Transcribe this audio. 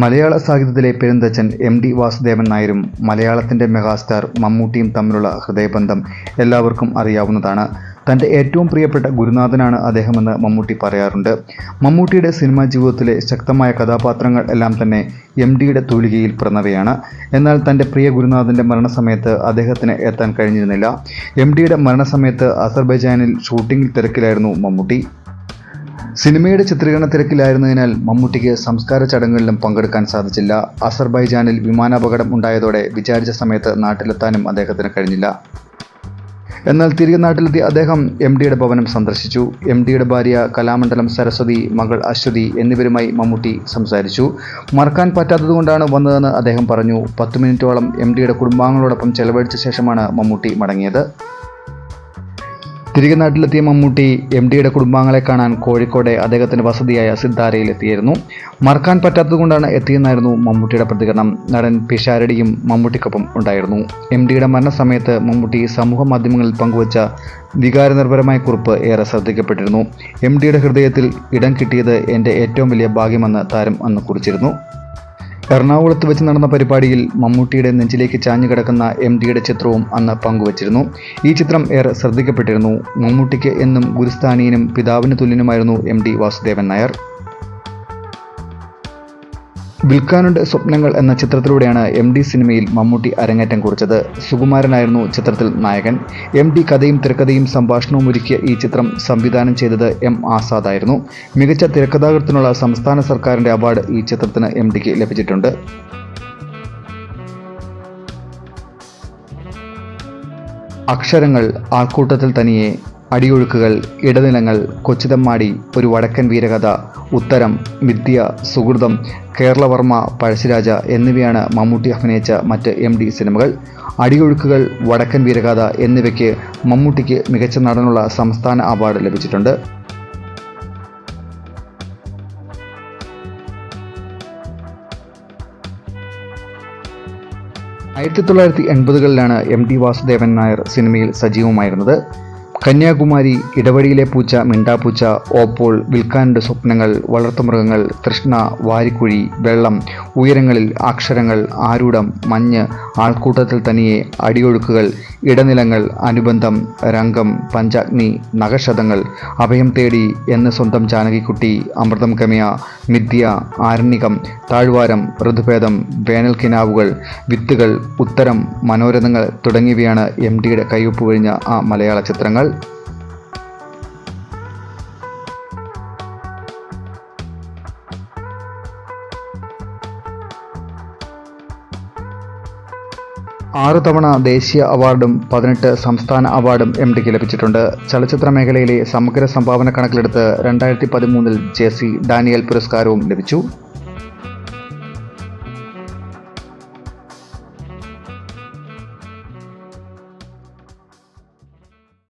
മലയാള സാഹിത്യത്തിലെ പെരുന്തച്ചൻ എം.ടി. വാസുദേവൻ നായരും മലയാളത്തിൻ്റെ മെഗാസ്റ്റാർ മമ്മൂട്ടിയും തമ്മിലുള്ള ഹൃദയബന്ധം എല്ലാവർക്കും അറിയാവുന്നതാണ്. തൻ്റെ ഏറ്റവും പ്രിയപ്പെട്ട ഗുരുനാഥനാണ് അദ്ദേഹമെന്ന് മമ്മൂട്ടി പറയാറുണ്ട്. മമ്മൂട്ടിയുടെ സിനിമാ ജീവിതത്തിലെ ശക്തമായ കഥാപാത്രങ്ങൾ എല്ലാം തന്നെ എം.ടിയുടെ തൂലികയിൽ പിറന്നവയാണ്. എന്നാൽ തൻ്റെ പ്രിയ ഗുരുനാഥൻ്റെ മരണസമയത്ത് അദ്ദേഹത്തിന് എത്താൻ കഴിഞ്ഞിരുന്നില്ല. എം.ടിയുടെ മരണസമയത്ത് അസർബൈജാനിൽ ഷൂട്ടിംഗ് തിരക്കിലായിരുന്നു മമ്മൂട്ടി. സിനിമയുടെ ചിത്രീകരണ തിരക്കിലായിരുന്നതിനാൽ മമ്മൂട്ടിക്ക് സംസ്കാര ചടങ്ങുകളിലും പങ്കെടുക്കാൻ സാധിച്ചില്ല. അസർബൈജാനിൽ വിമാനാപകടം ഉണ്ടായതോടെ വിചാരിച്ച സമയത്ത് നാട്ടിലെത്താനും അദ്ദേഹത്തിന് കഴിഞ്ഞില്ല. എന്നാൽ തിരികെ നാട്ടിലെത്തി അദ്ദേഹം എം.ടിയുടെ ഭവനം സന്ദർശിച്ചു. എം.ടിയുടെ ഭാര്യ കലാമണ്ഡലം സരസ്വതി, മകൾ അശ്വതി എന്നിവരുമായി മമ്മൂട്ടി സംസാരിച്ചു. മറക്കാൻ പറ്റാത്തതുകൊണ്ടാണ് വന്നതെന്ന് അദ്ദേഹം പറഞ്ഞു. 10 മിനിറ്റോളം എം.ടിയുടെ കുടുംബാംഗങ്ങളോടൊപ്പം ചെലവഴിച്ച ശേഷമാണ് മമ്മൂട്ടി മടങ്ങിയത്. തിരികെ നാട്ടിലെത്തിയ മമ്മൂട്ടി എം.ടിയുടെ കുടുംബാംഗങ്ങളെ കാണാൻ കോഴിക്കോടെ അദ്ദേഹത്തിൻ്റെ വസതിയായ സിദ്ധാരയിൽ എത്തിയിരുന്നു. മറക്കാൻ പറ്റാത്തതുകൊണ്ടാണ് എത്തിയെന്നായിരുന്നു മമ്മൂട്ടിയുടെ പ്രതികരണം. നടൻ പിഷാരടിയും മമ്മൂട്ടിക്കൊപ്പം ഉണ്ടായിരുന്നു. എം.ടിയുടെ മരണസമയത്ത് മമ്മൂട്ടി സമൂഹ മാധ്യമങ്ങളിൽ പങ്കുവച്ച വികാരനിർഭരമായ കുറിപ്പ് ഏറെ ശ്രദ്ധിക്കപ്പെട്ടിരുന്നു. എം.ടിയുടെ ഹൃദയത്തിൽ ഇടം കിട്ടിയത് എൻ്റെ ഏറ്റവും വലിയ ഭാഗ്യമെന്ന് താരം അന്ന് കുറിച്ചിരുന്നു. എറണാകുളത്ത് വെച്ച് നടന്ന പരിപാടിയിൽ മമ്മൂട്ടിയുടെ നെഞ്ചിലേക്ക് ചാഞ്ഞു കിടക്കുന്ന എം.ടിയുടെ ചിത്രവും അന്ന് പങ്കുവച്ചിരുന്നു. ഈ ചിത്രം ഏറെ ശ്രദ്ധിക്കപ്പെട്ടിരുന്നു. മമ്മൂട്ടിക്ക് എന്നും ഗുരുസ്ഥാനീയനും പിതാവിന് തുല്യനുമായിരുന്നു എം.ടി. വാസുദേവൻ നായർ. വിൽക്കാനുണ്ട് സ്വപ്നങ്ങൾ എന്ന ചിത്രത്തിലൂടെയാണ് എം.ടി. സിനിമയിൽ മമ്മൂട്ടി അരങ്ങേറ്റം കുറിച്ചത്. സുകുമാരനായിരുന്നു ചിത്രത്തിൽ നായകൻ. എം.ടി. കഥയും തിരക്കഥയും സംഭാഷണവും ഒരുക്കിയ ഈ ചിത്രം സംവിധാനം ചെയ്തത് എം. ആസാദായിരുന്നു. മികച്ച തിരക്കഥാകൃത്തിനുള്ള സംസ്ഥാന സർക്കാരിൻ്റെ അവാർഡ് ഈ ചിത്രത്തിന് എം.ടിക്ക് ലഭിച്ചിട്ടുണ്ട്. അക്ഷരങ്ങൾ, ആൾക്കൂട്ടത്തിൽ തനിയെ, അടിയൊഴുക്കുകൾ, ഇടനിലങ്ങൾ, കൊച്ചിതമ്മാടി, ഒരു വടക്കൻ വീരകഥ, ഉത്തരം, വിദ്യ, സുഹൃതം, കേരളവർമ്മ, പഴശ്ശിരാജ എന്നിവയാണ് മമ്മൂട്ടി അഭിനയിച്ച മറ്റ് എം.ടി. സിനിമകൾ. അടിയൊഴുക്കുകൾ, വടക്കൻ വീരകഥ എന്നിവയ്ക്ക് മമ്മൂട്ടിക്ക് മികച്ച നടനുള്ള സംസ്ഥാന അവാർഡ് ലഭിച്ചിട്ടുണ്ട്. ആയിരത്തി 1980-കളിലാണ് എം.ടി. വാസുദേവൻ നായർ സിനിമയിൽ സജീവമായിരുന്നത്. കന്യാകുമാരി, ഇടവഴിയിലെ പൂച്ച, മിണ്ടാപ്പൂച്ച, ഓപ്പോൾ, വിൽക്കാനുണ്ട് സ്വപ്നങ്ങൾ, വളർത്തുമൃഗങ്ങൾ, തൃഷ്ണ, വാരിക്കുഴി, വെള്ളം, ഉയരങ്ങളിൽ, അക്ഷരങ്ങൾ, ആരൂഢം, മഞ്ഞ്, ആൾക്കൂട്ടത്തിൽ തനിയെ, അടിയൊഴുക്കുകൾ, ഇടനിലങ്ങൾ, അനുബന്ധം, രംഗം, പഞ്ചാഗ്നി, നഖശതങ്ങൾ, അഭയം തേടി, എന്ന് സ്വന്തം ജാനകിക്കുട്ടി, അമൃതം ഗമയ, മിഥ്യ, ആരണ്യകം, താഴ്വാരം, ഋതുഭേദം, വേനൽ കിനാവുകൾ, വിത്തുകൾ, ഉത്തരം, മനോരഥങ്ങൾ തുടങ്ങിയവയാണ് എം.ടിയുടെ കയ്യൊപ്പ് കഴിഞ്ഞ ആ മലയാള ചിത്രങ്ങൾ. ആറ് തവണ ദേശീയ അവാർഡും 18 സംസ്ഥാന അവാർഡും എം.ടിക്ക് ലഭിച്ചിട്ടുണ്ട്. ചലച്ചിത്ര മേഖലയിലെ സമഗ്ര സംഭാവന കണക്കിലെടുത്ത് 2013 ജെ.സി. ഡാനിയൽ പുരസ്കാരവും ലഭിച്ചു.